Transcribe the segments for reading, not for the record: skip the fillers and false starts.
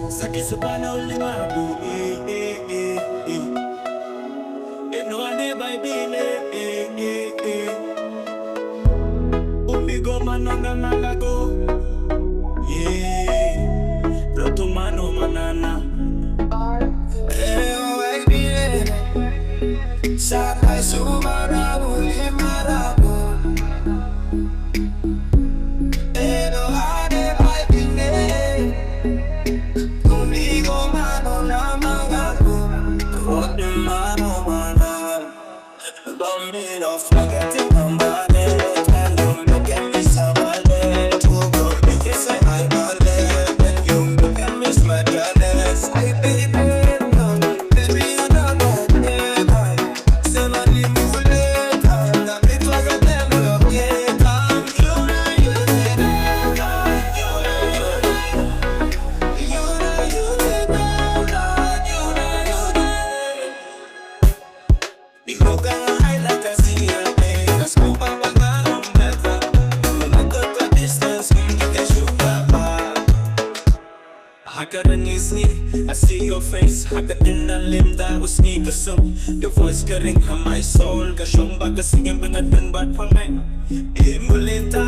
Sakit sa panahon limabo no ane bay bine Umigo manonga nalago Proto mano manana baby Sakay sumarabo limarabo no ane bay bine Umigo mano na magago Proto mano manana Don't need no forgetting my money And don't look at me so bad Too good, you can say I got it And you look at me smart, hey baby, baby you know that Say my name is later Now me forget them look yeah You know you did Look at I like I see your face. Let's go back on better. Look at the distance, you can shoot back. I got a new sneak, I see your face. I got in a limb that was sneaker so your voice getting on my soul. Kashong baga singing bangat dan bat pangay. Mulita,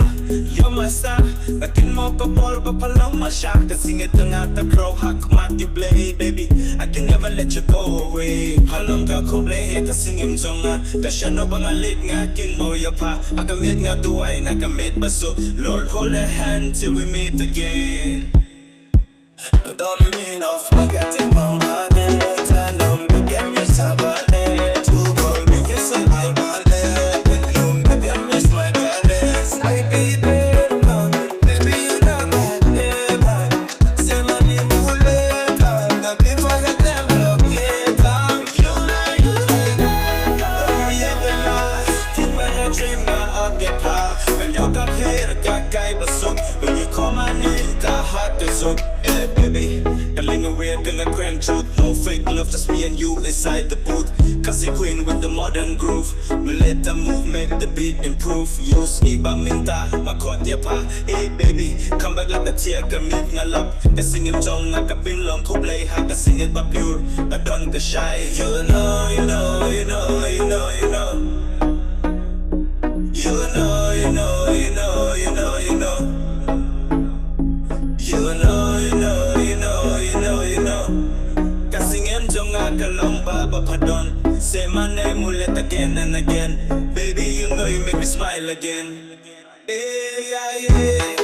you're my star. Lakin mo pa ball pa palang masyak. Kasing ito nga ta crow hack mati blade baby. I can never let you go away. Halong ka ko play kasing imsong nga. Kasya no bangalit nga kin mo ya pa. Agamit nga duway nagamit baso. Lord hold a hand till we meet again. Don't mean no forgetting my money. Turn on me get me sabale. Too cold me kiss and I got it. When you maybe I miss my goddess. I be there, baby you know that. Say my name is later. Now be forget them look later. You know you yeah the last. Think when I dream now I'll get past. When you got here I got guy but so. When you call my name that heart is so. Baby, telling a weird and a grand truth. No fake love, just me and you inside the booth. Khasi queen with the modern groove. We let the movement, the beat improve. You sneak ba minta, makot ya pa. Hey baby, come back like the tear gamit nga love. Kasing im jong nga kabilong ko play ha. Kasing it ba pure, I don't get shy. You know, you know, you know, you know, you know. You know, you know, you know, you know, you know. You know, you know, you know, you know, you know. Kasing emjong akalong babapadon. Say my name ulit again and again. Baby, you know you make me smile again. Yeah, yeah, yeah.